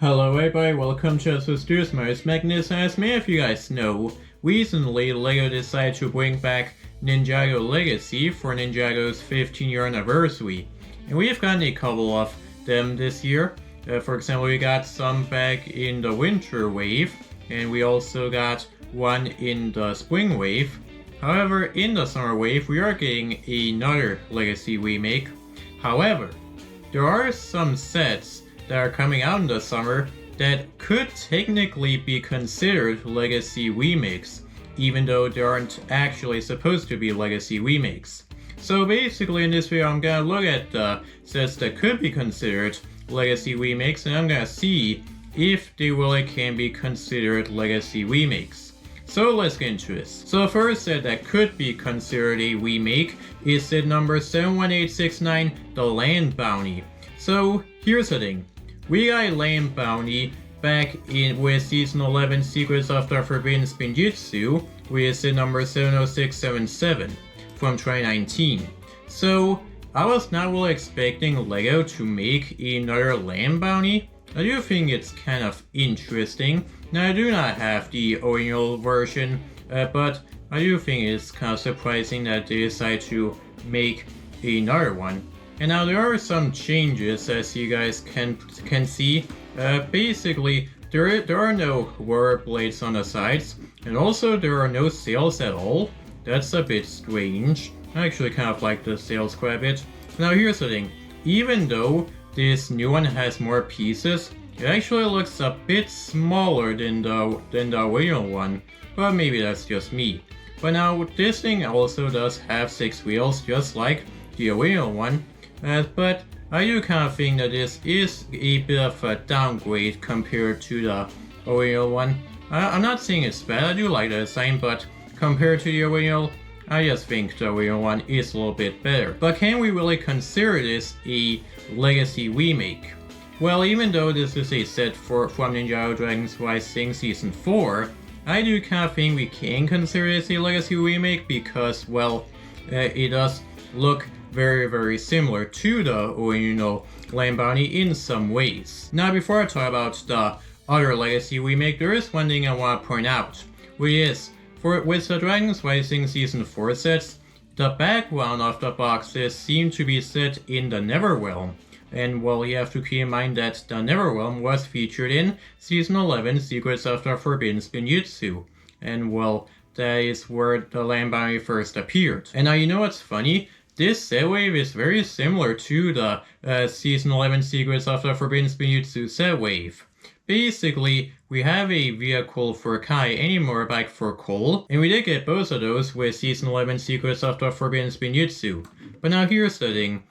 Hello everybody, welcome to Studios. My name is Magnus, and as many of you guys know, recently LEGO decided to bring back Ninjago Legacy for Ninjago's 15-year anniversary. And we've gotten a couple of them this year. For example, we got some back in the winter wave, and we also got one in the spring wave. However, in the summer wave, we are getting another Legacy remake. However, there are some sets that are coming out in the summer that could technically be considered Legacy remakes, even though they aren't actually supposed to be Legacy remakes. So basically in this video I'm gonna look at the sets that could be considered Legacy remakes, and I'm gonna see if they really can be considered Legacy remakes. So let's get into this. So the first set that could be considered a remake is set number 71869, the Land Bounty. So here's the thing. We got a Land Bounty back in with Season 11 Secrets of the Forbidden Spinjitzu with set number 70677 from 2019. So I was not really expecting LEGO to make another Land Bounty. I do think it's kind of interesting. Now I do not have the original version, but I do think it's kind of surprising that they decided to make another one. And now there are some changes, as you guys can see. Basically, there are no rubber blades on the sides, and also there are no sails at all. That's a bit strange. I actually kind of like the sails quite a bit. Now here's the thing. Even though this new one has more pieces, it actually looks a bit smaller than the original one. But maybe that's just me. But now this thing also does have 6 wheels, just like the original one. But I do kind of think that this is a bit of a downgrade compared to the original one. I'm not saying it's bad, I do like the design, but compared to the original, I just think the original one is a little bit better. But can we really consider this a Legacy remake? Well, even though this is a set from Ninjago Dragon's Rising Season 4, I do kind of think we can consider this a Legacy remake because, well, it does look very similar to the original Land Bounty in some ways. Now before I talk about the other Legacy remake, there is one thing I want to point out, which is, with the Dragon's Rising Season 4 sets, the background of the boxes seem to be set in the Neverrealm. And well, you have to keep in mind that the Neverrealm was featured in Season 11 Secrets of the Forbidden Spinjitzu. And well, that is where the Land Bounty first appeared. And now you know what's funny? This set wave is very similar to the Season 11 Secrets of the Forbidden Spinjitzu set wave. Basically, we have a vehicle for Kai and a motorbike for Cole, and we did get both of those with Season 11 Secrets of the Forbidden Spinjitzu. But now here's the thing.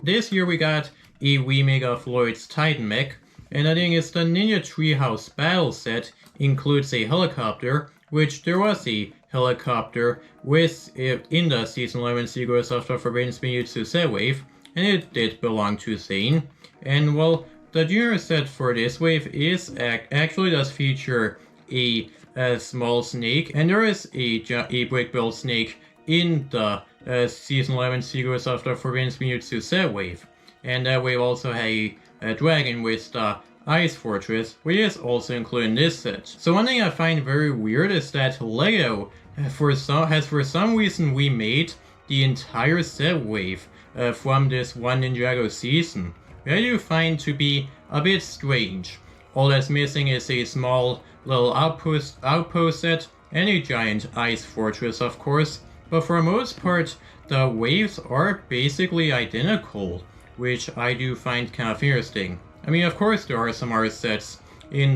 This year we got a remake of Lloyd's Titan mech, and the thing is the Ninja Treehouse battle set includes a helicopter, which there was a helicopter with in the Season 11 Secrets of the Forbidden Spinjitzu set wave, and it did belong to Zane. And well, the junior set for this wave is actually does feature a small snake, and there is a brick-built snake in the Season 11 Secrets of the Forbidden Spinjitzu set wave. And that wave also had a dragon with the Ice Fortress, which is also included in this set. So one thing I find very weird is that LEGO has for some reason remade the entire set wave from this one Ninjago season, which I do find to be a bit strange. All that's missing is a small little outpost set and a giant ice fortress, of course, but for the most part the waves are basically identical, which I do find kind of interesting. I mean, of course there are some other sets in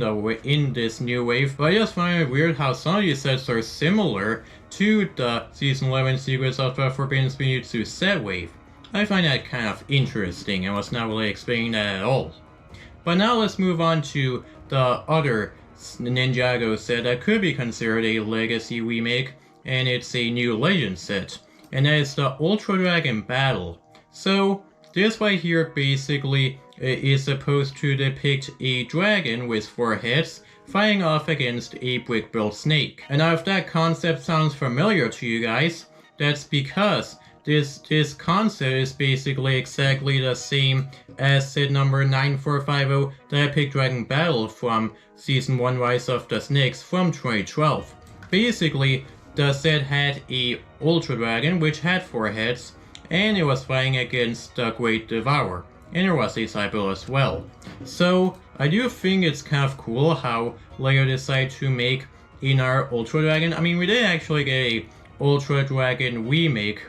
this new wave, but I just find it weird how some of these sets are similar to the Season 11 Secrets of the Forbidden Spinjitzu set wave. I find that kind of interesting and was not really expecting that at all. But now let's move on to the other Ninjago set that could be considered a Legacy remake, and it's a new Legend set, and that is the Ultra Dragon Battle. So this right here basically is supposed to depict a dragon with 4 heads fighting off against a brick-built snake. And now if that concept sounds familiar to you guys, that's because this concept is basically exactly the same as set number 9450 that I picked Dragon Battle from Season 1 Rise of the Snakes from 2012. Basically, the set had a Ultra Dragon which had 4 heads, and it was fighting against the Great Devourer, and there was a side build as well. So I do think it's kind of cool how LEGO decided to make another Ultra Dragon. I mean, we did actually get a Ultra Dragon remake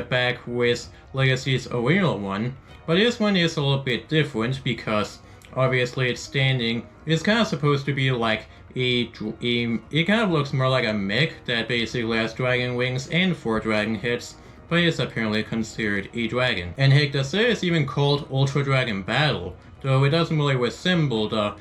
back with Legacy's original one, but this one is a little bit different because obviously its standing is kind of supposed to be like it kind of looks more like a mech that basically has dragon wings and 4 dragon heads, but is apparently considered a dragon. And heck, the set is even called Ultra Dragon Battle, though it doesn't really resemble the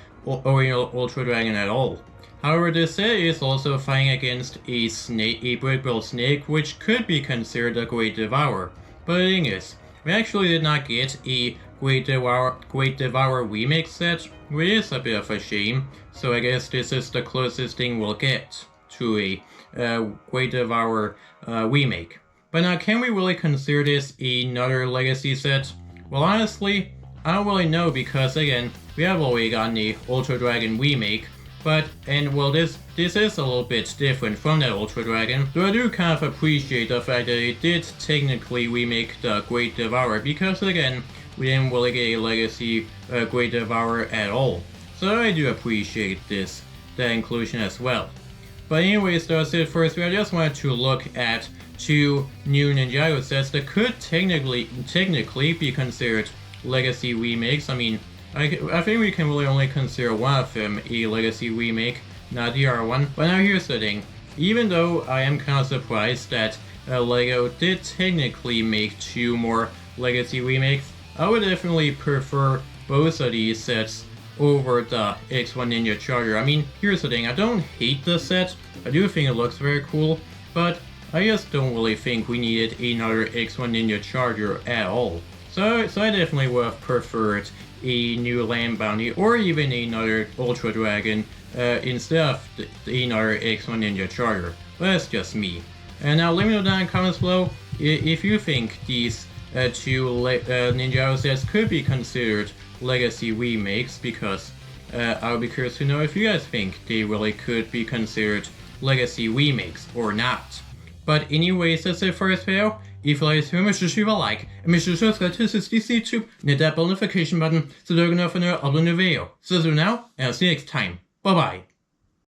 original Ultra Dragon at all. However, this set is also fighting against a brick-built snake, which could be considered a Great Devourer. But the thing is, we actually did not get a Great Devourer remake set, which is a bit of a shame, so I guess this is the closest thing we'll get to a Great Devourer remake. But now, can we really consider this another Legacy set? Well, honestly, I don't really know because, again, we have already gotten a Ultra Dragon remake, this is a little bit different from that Ultra Dragon, though I do kind of appreciate the fact that it did technically remake the Great Devourer, because again, we didn't really get a Legacy Great Devourer at all. So I do appreciate that inclusion as well. But anyways, that's it for this video. I just wanted to look at 2 new Ninjago sets that could technically be considered Legacy remakes. I mean, I think we can really only consider one of them a Legacy remake, not the other one. But now here's the thing. Even though I am kind of surprised that LEGO did technically make 2 more Legacy remakes, I would definitely prefer both of these sets over the X1 Ninja Charger. I mean, here's the thing. I don't hate the set. I do think it looks very cool, but I just don't really think we needed another X1 Ninja Charger at all. So I definitely would have preferred a new Land Bounty or even another Ultra Dragon instead of another X1 Ninja Charger. But that's just me. And now let me know down in the comments below if you think these 2 Ninjago sets could be considered Legacy remakes, because I would be curious to know if you guys think they really could be considered Legacy remakes or not. But anyways, that's it for this video. If you like this video, make sure to leave a like, and make sure to subscribe to this YouTube, and hit that bell notification button so that you can know when I upload a new video. So that's it now, and I'll see you next time. Bye bye.